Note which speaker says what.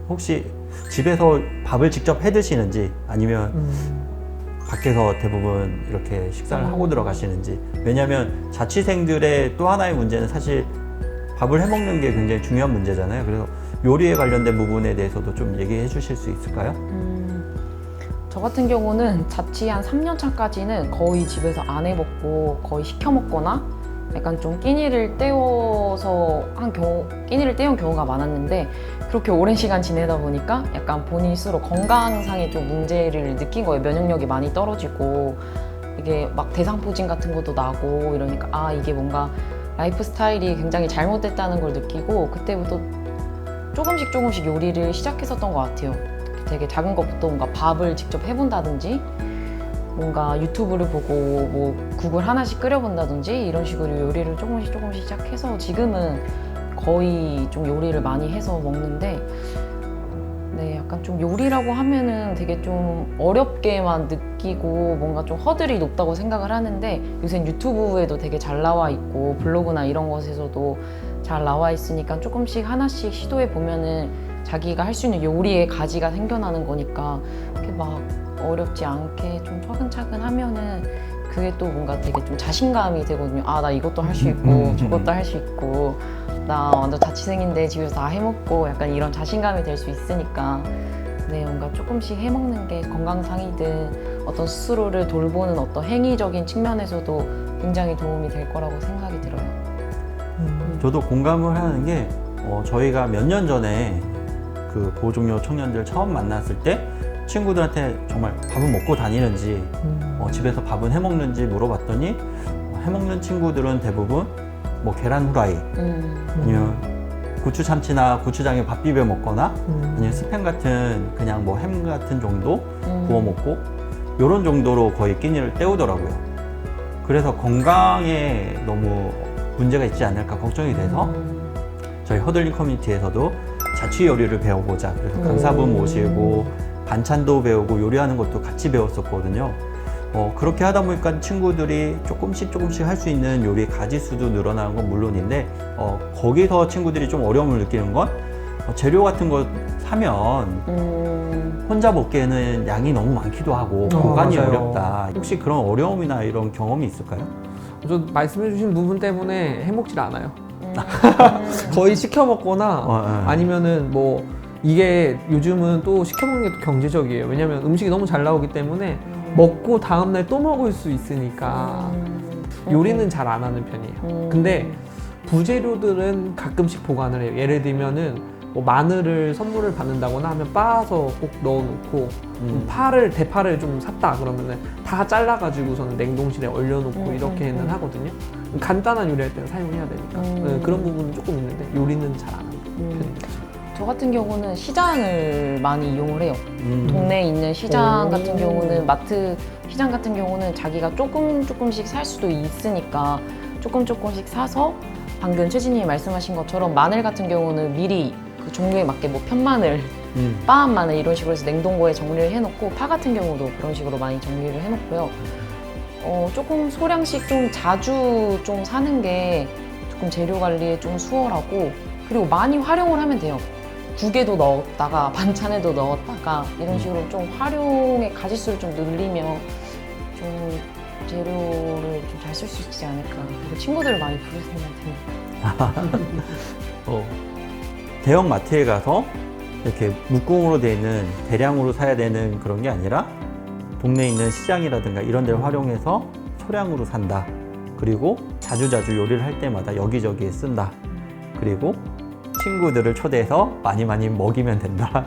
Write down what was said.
Speaker 1: 혹시 집에서 밥을 직접 해 드시는지 아니면 밖에서 대부분 이렇게 식사를 하고 들어가시는지. 왜냐하면 자취생들의 또 하나의 문제는 사실 밥을 해 먹는 게 굉장히 중요한 문제잖아요. 그래서 요리에 관련된 부분에 대해서도 좀 얘기해 주실 수 있을까요?
Speaker 2: 저 같은 경우는 자취 한 3년 차까지는 거의 집에서 안 해 먹고 거의 시켜 먹거나 약간 좀 끼니를 때운 경우가 많았는데, 그렇게 오랜 시간 지내다 보니까 약간 본인 스스로 건강상의 좀 문제를 느낀 거예요. 면역력이 많이 떨어지고 이게 막 대상포진 같은 것도 나고 이러니까 아, 이게 뭔가 라이프 스타일이 굉장히 잘못됐다는 걸 느끼고, 그때부터 조금씩 요리를 시작했었던 것 같아요. 되게 작은 것부터 뭔가 밥을 직접 해본다든지, 뭔가 유튜브를 보고 뭐 국을 하나씩 끓여본다든지 이런 식으로 요리를 조금씩 시작해서 지금은 거의 좀 요리를 많이 해서 먹는데, 네, 약간 좀 요리라고 하면은 되게 좀 어렵게만 느끼고 뭔가 좀 허들이 높다고 생각을 하는데, 요새 유튜브에도 되게 잘 나와 있고 블로그나 이런 것에서도 잘 나와 있으니까 조금씩 하나씩 시도해 보면은 자기가 할 수 있는 요리의 가지가 생겨나는 거니까, 이렇게 막 어렵지 않게 좀 차근차근 하면은 그게 또 뭔가 되게 좀 자신감이 되거든요. 아, 나 이것도 할 수 있고 저것도 할 수 있고, 나 완전 자취생인데 집에서 다 해먹고, 약간 이런 자신감이 될 수 있으니까, 네, 뭔가 조금씩 해먹는 게 건강상이든 어떤 스스로를 돌보는 어떤 행위적인 측면에서도 굉장히 도움이 될 거라고 생각이 들어요.
Speaker 1: 저도 공감을 하는 게 저희가 몇 년 전에 그 보호종료 청년들 처음 만났을 때 친구들한테 정말 밥은 먹고 다니는지 집에서 밥은 해 먹는지 물어봤더니 해 먹는 친구들은 대부분 뭐 계란 후라이 아니면 고추 참치나 고추장에 밥 비벼 먹거나 아니면 스팸 같은 그냥 뭐 햄 같은 정도 구워 먹고 이런 정도로 거의 끼니를 때우더라고요. 그래서 건강에 너무 문제가 있지 않을까 걱정이 돼서 저희 허들링 커뮤니티에서도 자취 요리를 배워보자, 그래서 강사분 모시고 반찬도 배우고 요리하는 것도 같이 배웠었거든요. 그렇게 하다 보니까 친구들이 조금씩 할 수 있는 요리 가지수도 늘어나는 건 물론인데 거기서 친구들이 좀 어려움을 느끼는 건 재료 같은 거 사면 혼자 먹기에는 양이 너무 많기도 하고 보관이
Speaker 3: 맞아요.
Speaker 1: 어렵다. 혹시 그런 어려움이나 이런 경험이 있을까요?
Speaker 3: 저 말씀해주신 부분 때문에 해먹질 않아요. 거의 시켜 먹거나 아니면은 뭐 이게 요즘은 또 시켜 먹는 게 또 경제적이에요. 왜냐면 음식이 너무 잘 나오기 때문에 먹고 다음날 또 먹을 수 있으니까 요리는 잘 안 하는 편이에요. 근데 부재료들은 가끔씩 보관을 해요. 예를 들면은 뭐 마늘을 선물을 받는다거나 하면 빻아서 꼭 넣어놓고 대파를 좀 샀다 그러면은 다 잘라가지고서는 냉동실에 얼려놓고 이렇게는 하거든요. 간단한 요리할 때는 사용해야 되니까 네, 그런 부분은 조금 있는데 요리는 잘 안 하는 편입니다.
Speaker 2: 저 같은 경우는 시장을 많이 이용을 해요. 동네에 있는 시장 같은 경우는, 마트 시장 같은 경우는 자기가 조금씩 살 수도 있으니까 조금씩 사서, 방금 최진님이 말씀하신 것처럼 마늘 같은 경우는 미리 그 종류에 맞게 뭐 편마늘, 빠한 마늘 이런 식으로 해서 냉동고에 정리를 해놓고, 파 같은 경우도 그런 식으로 많이 정리를 해놓고요. 조금 소량씩 좀 자주 좀 사는 게 조금 재료 관리에 좀 수월하고, 그리고 많이 활용을 하면 돼요. 국에도 넣었다가 반찬에도 넣었다가 이런 식으로 좀 활용의 가짓수를 좀 늘리면 좀 재료를 좀 잘 쓸 수 있지 않을까. 그리고 친구들을 많이 부를 생각이 듭니다.
Speaker 1: 대형 마트에 가서 이렇게 묶음으로 되어 있는 대량으로 사야 되는 그런 게 아니라 동네에 있는 시장이라든가 이런 데를 활용해서 소량으로 산다. 그리고 자주자주 요리를 할 때마다 여기저기에 쓴다. 그리고 친구들을 초대해서 많이 먹이면 된다.